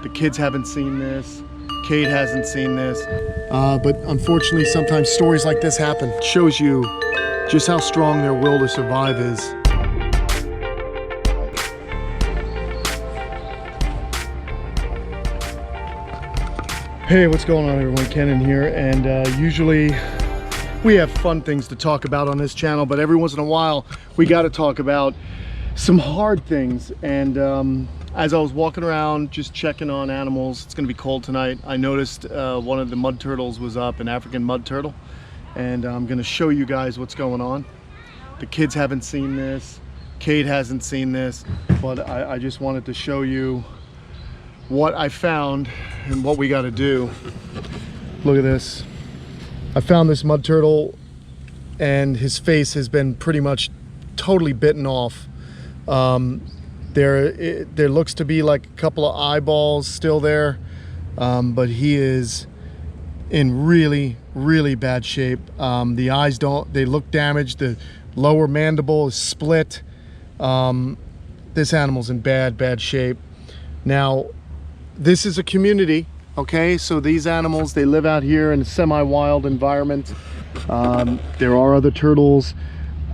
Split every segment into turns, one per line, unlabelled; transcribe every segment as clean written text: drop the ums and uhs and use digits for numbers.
The kids haven't seen this. Kate hasn't seen this. But unfortunately, sometimes stories like this happen. It shows you just how strong their will to survive is. Hey, what's going on everyone? Kenan here, and usually we have fun things to talk about on this channel, but every once in a while we got to talk about some hard things. And as I was walking around just checking on animals, it's gonna be cold tonight, I noticed one of the mud turtles was up, an African mud turtle, and I'm gonna show you guys what's going on. The kids haven't seen this, Kate hasn't seen this, but I just wanted to show you what I found and what we got to do. Look at this. I found this mud turtle and his face has been pretty much totally bitten off. There looks to be like a couple of eyeballs still there, but he is in really bad shape. The eyes they look damaged. The lower mandible is split. This animal's in bad shape. Now this is a community, okay? So these animals, they live out here in a semi-wild environment. There are other turtles.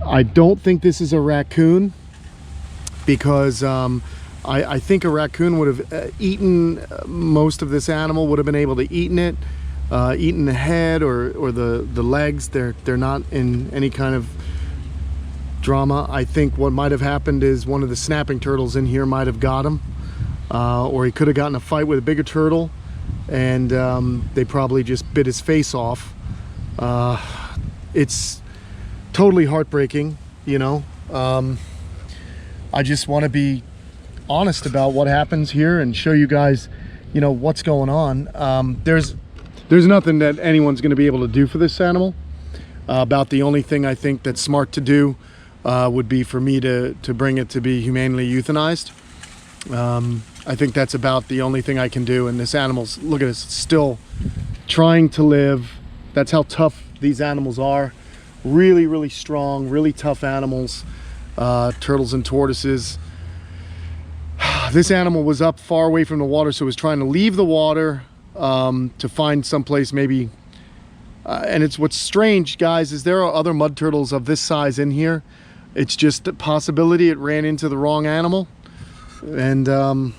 I don't think this is a raccoon, because I think a raccoon would have eaten most of this animal, would have been able to eaten it, eaten the head or the legs. They're not in any kind of drama. I think what might have happened is one of the snapping turtles in here might have got him. Or he could have gotten a fight with a bigger turtle, and they probably just bit his face off. It's totally heartbreaking, you know. I just want to be honest about what happens here and show you guys, you know, what's going on. There's nothing that anyone's going to be able to do for this animal. About the only thing I think that's smart to do would be for me to bring it to be humanely euthanized. I think that's about the only thing I can do. And this animal's, look at this, still trying to live. That's how tough these animals are. Really strong, really tough animals. Turtles and tortoises. This animal was up far away from the water, so it was trying to leave the water to find someplace maybe. And it's what's strange, guys, is there are other mud turtles of this size in here. It's just a possibility it ran into the wrong animal. And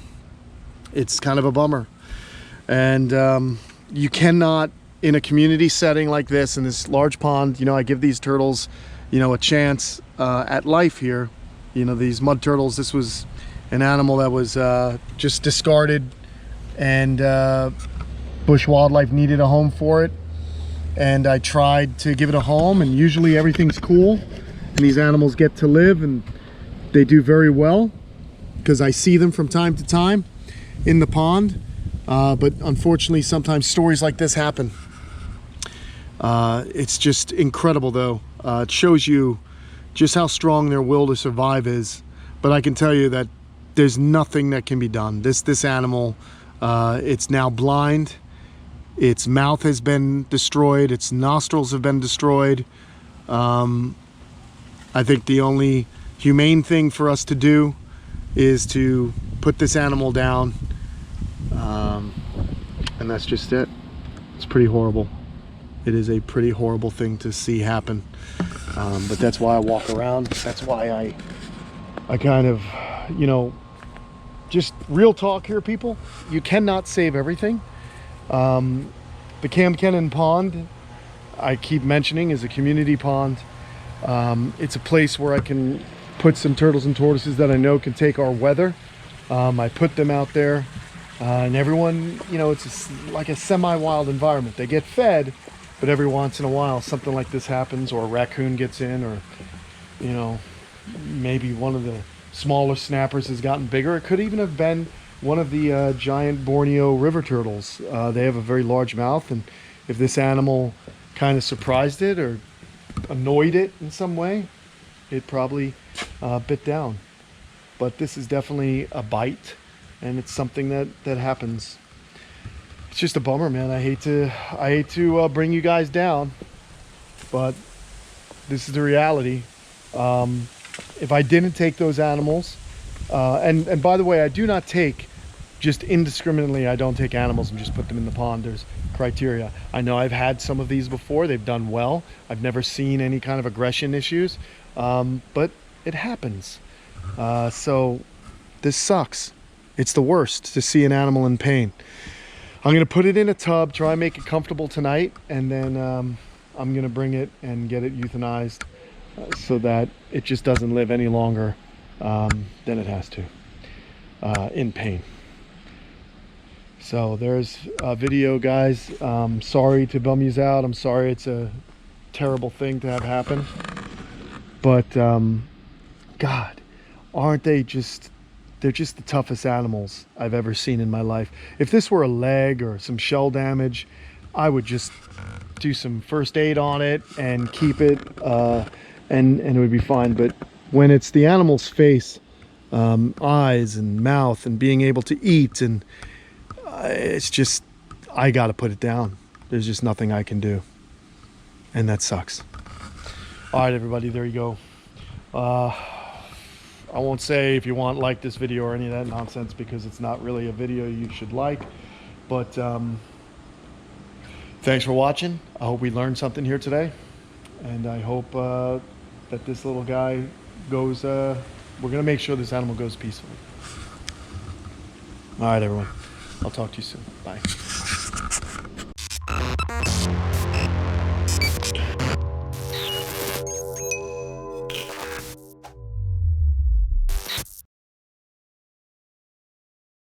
it's kind of a bummer. And you cannot, in a community setting like this, in this large pond, you know, I give these turtles, you know, a chance at life here. You know, these mud turtles, this was an animal that was just discarded, and bush wildlife needed a home for it, and I tried to give it a home, and usually everything's cool and these animals get to live, and they do very well because I see them from time to time in the pond, but unfortunately sometimes stories like this happen. It's just incredible though. It shows you just how strong their will to survive is, but I can tell you that there's nothing that can be done. This animal, it's now blind, its mouth has been destroyed, its nostrils have been destroyed. I think the only humane thing for us to do is to put this animal down, and that's just it. It's pretty horrible. It is a pretty horrible thing to see happen, but that's why I walk around. That's why I kind of, you know, just real talk here, people. You cannot save everything. The Kamp Kenan pond, I keep mentioning, is a community pond. It's a place where I can put some turtles and tortoises that I know can take our weather. I put them out there, and everyone, you know, it's like a semi-wild environment. They get fed, but every once in a while something like this happens, or a raccoon gets in, or, you know, maybe one of the smaller snappers has gotten bigger. It could even have been one of the giant Borneo river turtles. They have a very large mouth, and if this animal kind of surprised it or annoyed it in some way, it probably bit down. But this is definitely a bite, and it's something that happens. It's just a bummer, man. I hate to bring you guys down, but this is the reality. If I didn't take those animals, and by the way, I do not take just indiscriminately, I don't take animals and just put them in the pond. There's criteria. I know I've had some of these before. They've done well. I've never seen any kind of aggression issues, but it happens. So this sucks. It's the worst to see an animal in pain. I'm gonna put it in a tub, try and make it comfortable tonight, and then I'm gonna bring it and get it euthanized so that it just doesn't live any longer than it has to in pain. So there's a video, guys. Sorry to bum yous out. I'm sorry it's a terrible thing to have happen. But God, aren't they just, they're just the toughest animals I've ever seen in my life. If this were a leg or some shell damage, I would just do some first aid on it and keep it and it would be fine. But when it's the animal's face, eyes and mouth and being able to eat, and it's just, I gotta put it down. There's just nothing I can do, and that sucks. All right, everybody, there you go. I won't say if you want like this video or any of that nonsense, because it's not really a video you should like, but thanks for watching. I hope we learned something here today, and I hope that this little guy goes, we're gonna make sure this animal goes peacefully. All right, everyone, I'll talk to you soon. Bye.